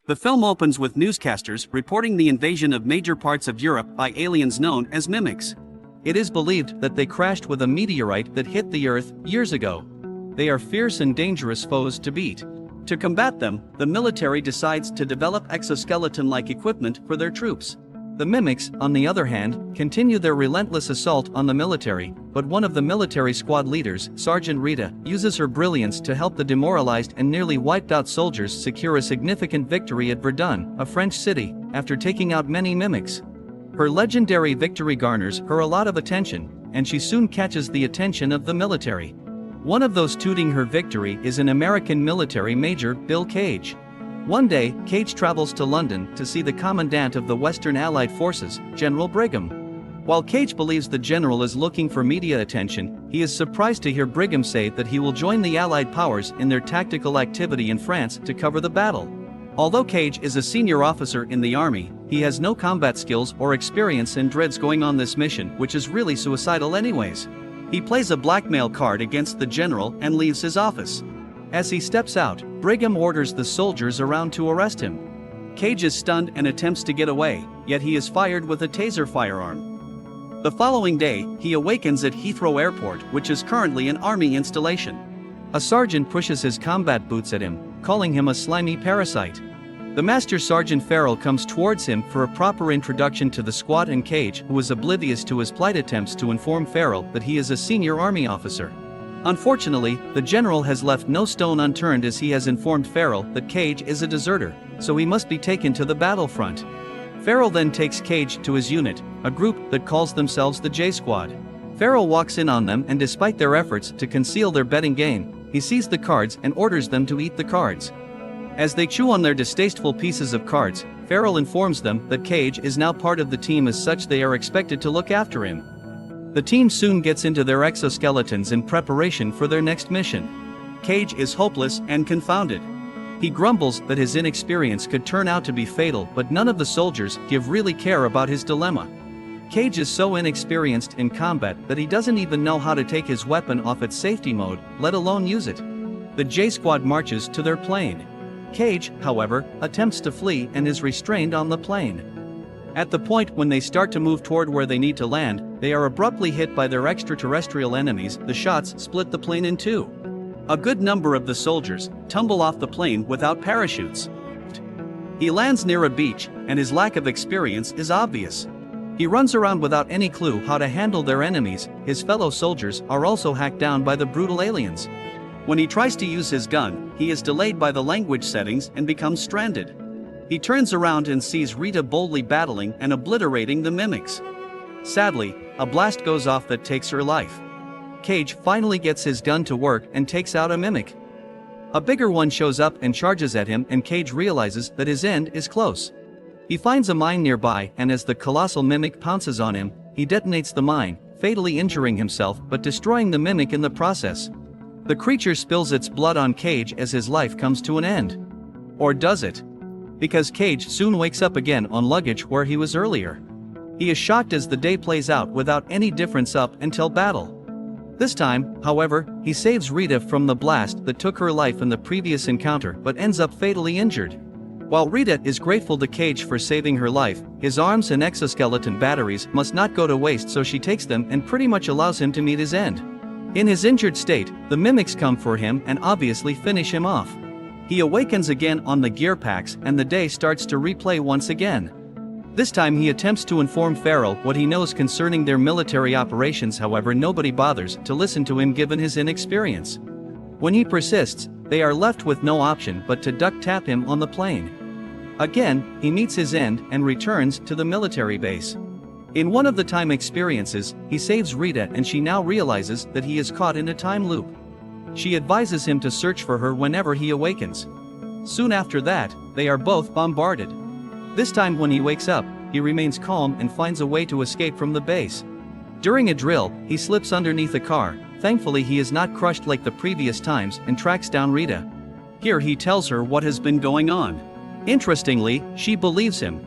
The film opens with newscasters reporting the invasion of major parts of Europe by aliens known as mimics. It is believed that they crashed with a meteorite that hit the Earth years ago. They are fierce and dangerous foes to beat. To combat them, the military decides to develop exoskeleton-like equipment for their troops. The mimics, on the other hand, continue their relentless assault on the military, but one of the military squad leaders, Sergeant Rita, uses her brilliance to help the demoralized and nearly wiped out soldiers secure a significant victory at Verdun, a French city, after taking out many mimics. Her legendary victory garners her a lot of attention, and she soon catches the attention of the military. One of those touting her victory is an American military major, Bill Cage. One day, Cage travels to London to see the commandant of the Western Allied Forces, General Brigham. While Cage believes the general is looking for media attention, he is surprised to hear Brigham say that he will join the Allied powers in their tactical activity in France to cover the battle. Although Cage is a senior officer in the army, he has no combat skills or experience and dreads going on this mission, which is really suicidal anyways. He plays a blackmail card against the general and leaves his office. As he steps out, Brigham orders the soldiers around to arrest him. Cage is stunned and attempts to get away, yet he is fired with a taser firearm. The following day, he awakens at Heathrow Airport, which is currently an army installation. A sergeant pushes his combat boots at him, calling him a slimy parasite. The Master Sergeant Farrell comes towards him for a proper introduction to the squad, and Cage, who is oblivious to his plight, attempts to inform Farrell that he is a senior army officer. Unfortunately, the general has left no stone unturned, as he has informed Farrell that Cage is a deserter, so he must be taken to the battlefront. Farrell then takes Cage to his unit, a group that calls themselves the J Squad. Farrell walks in on them, and despite their efforts to conceal their betting game, he sees the cards and orders them to eat the cards. As they chew on their distasteful pieces of cards, Farrell informs them that Cage is now part of the team, as such they are expected to look after him. The team soon gets into their exoskeletons in preparation for their next mission. Cage is hopeless and confounded. He grumbles that his inexperience could turn out to be fatal, but none of the soldiers really care about his dilemma. Cage is so inexperienced in combat that he doesn't even know how to take his weapon off its safety mode, let alone use it. The J Squad marches to their plane. Cage, however, attempts to flee and is restrained on the plane. At the point when they start to move toward where they need to land, they are abruptly hit by their extraterrestrial enemies. The shots split the plane in two. A good number of the soldiers tumble off the plane without parachutes. He lands near a beach, and his lack of experience is obvious. He runs around without any clue how to handle their enemies. His fellow soldiers are also hacked down by the brutal aliens. When he tries to use his gun, he is delayed by the language settings and becomes stranded. He turns around and sees Rita boldly battling and obliterating the mimics. Sadly, a blast goes off that takes her life. Cage finally gets his gun to work and takes out a mimic. A bigger one shows up and charges at him, and Cage realizes that his end is close. He finds a mine nearby, and as the colossal mimic pounces on him, he detonates the mine, fatally injuring himself but destroying the mimic in the process. The creature spills its blood on Cage as his life comes to an end. Or does it? Because Cage soon wakes up again on luggage where he was earlier. He is shocked as the day plays out without any difference up until battle. This time, however, he saves Rita from the blast that took her life in the previous encounter but ends up fatally injured. While Rita is grateful to Cage for saving her life, his arms and exoskeleton batteries must not go to waste, so she takes them and pretty much allows him to meet his end. In his injured state, the mimics come for him and obviously finish him off. He awakens again on the gear packs, and the day starts to replay once again. This time he attempts to inform Farrell what he knows concerning their military operations, however nobody bothers to listen to him given his inexperience. When he persists, they are left with no option but to duct tap him on the plane. Again, he meets his end and returns to the military base. In one of the time experiences, he saves Rita, and she now realizes that he is caught in a time loop. She advises him to search for her whenever he awakens. Soon after that, they are both bombarded. This time when he wakes up, he remains calm and finds a way to escape from the base. During a drill, he slips underneath a car. Thankfully he is not crushed like the previous times and tracks down Rita. Here he tells her what has been going on. Interestingly, she believes him.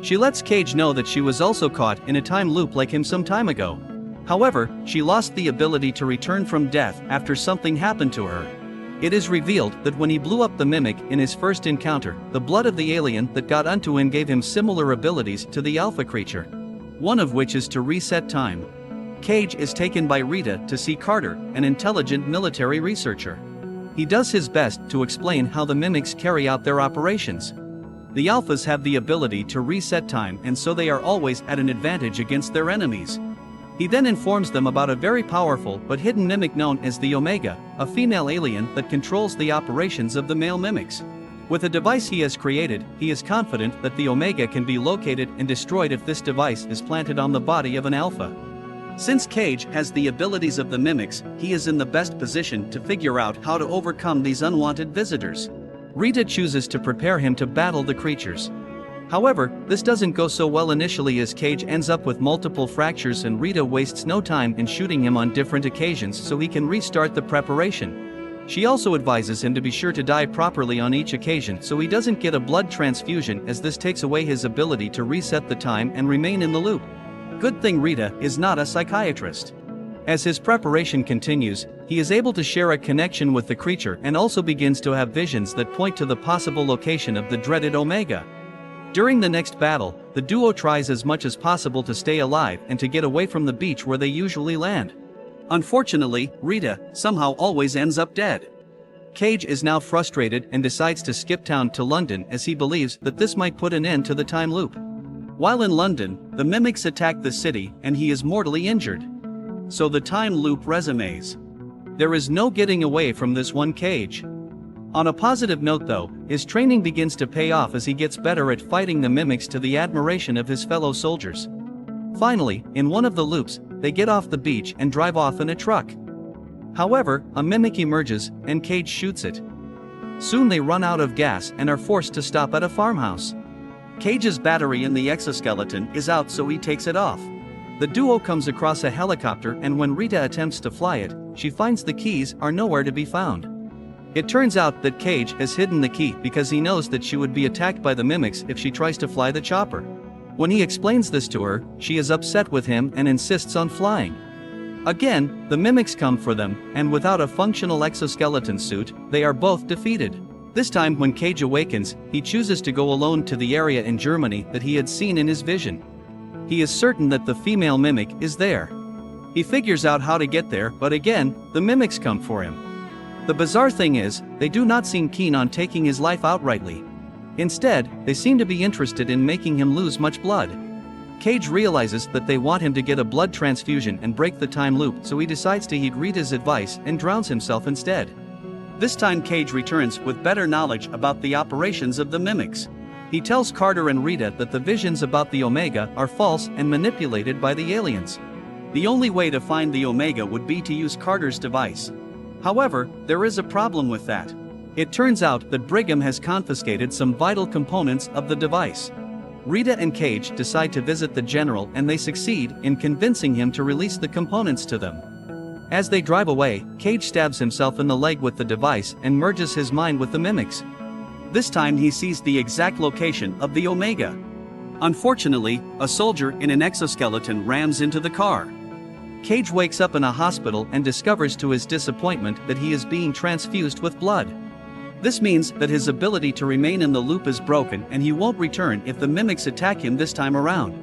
She lets Cage know that she was also caught in a time loop like him some time ago. However, she lost the ability to return from death after something happened to her. It is revealed that when he blew up the mimic in his first encounter, the blood of the alien that got onto him gave him similar abilities to the alpha creature, one of which is to reset time. Cage is taken by Rita to see Carter, an intelligent military researcher. He does his best to explain how the mimics carry out their operations. The alphas have the ability to reset time, and so they are always at an advantage against their enemies. He then informs them about a very powerful but hidden mimic known as the Omega, a female alien that controls the operations of the male mimics. With a device he has created, he is confident that the Omega can be located and destroyed if this device is planted on the body of an alpha. Since Cage has the abilities of the mimics, he is in the best position to figure out how to overcome these unwanted visitors. Rita chooses to prepare him to battle the creatures. However, this doesn't go so well initially, as Cage ends up with multiple fractures and Rita wastes no time in shooting him on different occasions so he can restart the preparation. She also advises him to be sure to die properly on each occasion so he doesn't get a blood transfusion, as this takes away his ability to reset the time and remain in the loop. Good thing Rita is not a psychiatrist. As his preparation continues, he is able to share a connection with the creature and also begins to have visions that point to the possible location of the dreaded Omega. During the next battle, the duo tries as much as possible to stay alive and to get away from the beach where they usually land. Unfortunately, Rita somehow always ends up dead. Cage is now frustrated and decides to skip town to London, as he believes that this might put an end to the time loop. While in London, the mimics attack the city and he is mortally injured. So the time loop resumes. There is no getting away from this one, Cage. On a positive note though, his training begins to pay off as he gets better at fighting the mimics to the admiration of his fellow soldiers. Finally, in one of the loops, they get off the beach and drive off in a truck. However, a mimic emerges and Cage shoots it. Soon they run out of gas and are forced to stop at a farmhouse. Cage's battery in the exoskeleton is out, so he takes it off. The duo comes across a helicopter, and when Rita attempts to fly it, she finds the keys are nowhere to be found. It turns out that Cage has hidden the key because he knows that she would be attacked by the mimics if she tries to fly the chopper. When he explains this to her, she is upset with him and insists on flying. Again, the mimics come for them, and without a functional exoskeleton suit, they are both defeated. This time when Cage awakens, he chooses to go alone to the area in Germany that he had seen in his vision. He is certain that the female mimic is there. He figures out how to get there, but again, the mimics come for him. The bizarre thing is, they do not seem keen on taking his life outrightly. Instead, they seem to be interested in making him lose much blood. Cage realizes that they want him to get a blood transfusion and break the time loop, so he decides to heed Rita's advice and drowns himself instead. This time Cage returns with better knowledge about the operations of the mimics. He tells Carter and Rita that the visions about the Omega are false and manipulated by the aliens. The only way to find the Omega would be to use Carter's device. However, there is a problem with that. It turns out that Brigham has confiscated some vital components of the device. Rita and Cage decide to visit the general, and they succeed in convincing him to release the components to them. As they drive away, Cage stabs himself in the leg with the device and merges his mind with the mimics. This time he sees the exact location of the Omega. Unfortunately, a soldier in an exoskeleton rams into the car. Cage wakes up in a hospital and discovers to his disappointment that he is being transfused with blood. This means that his ability to remain in the loop is broken and he won't return if the mimics attack him this time around.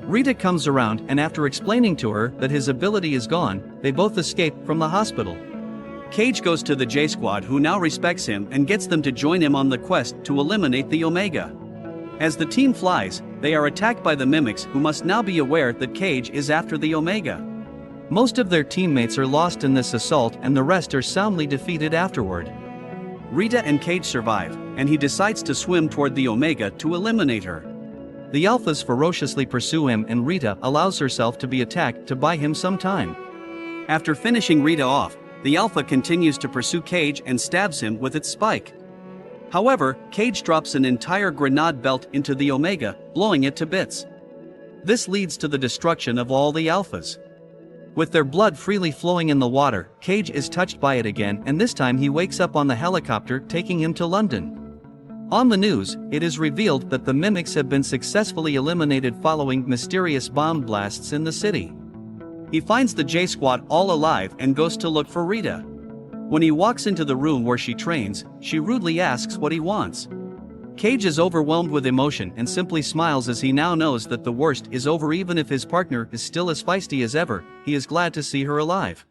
Rita comes around, and after explaining to her that his ability is gone, they both escape from the hospital. Cage goes to the J Squad, who now respects him and gets them to join him on the quest to eliminate the Omega. As the team flies, they are attacked by the mimics, who must now be aware that Cage is after the Omega. Most of their teammates are lost in this assault and the rest are soundly defeated afterward. Rita and Cage survive, and he decides to swim toward the Omega to eliminate her. The Alphas ferociously pursue him, and Rita allows herself to be attacked to buy him some time. After finishing Rita off, the Alpha continues to pursue Cage and stabs him with its spike. However, Cage drops an entire grenade belt into the Omega, blowing it to bits. This leads to the destruction of all the Alphas. With their blood freely flowing in the water, Cage is touched by it again, and this time he wakes up on the helicopter taking him to London. On the news, it is revealed that the mimics have been successfully eliminated following mysterious bomb blasts in the city. He finds the J Squad all alive and goes to look for Rita. When he walks into the room where she trains, she rudely asks what he wants. Cage is overwhelmed with emotion and simply smiles as he now knows that the worst is over. Even if his partner is still as feisty as ever, he is glad to see her alive.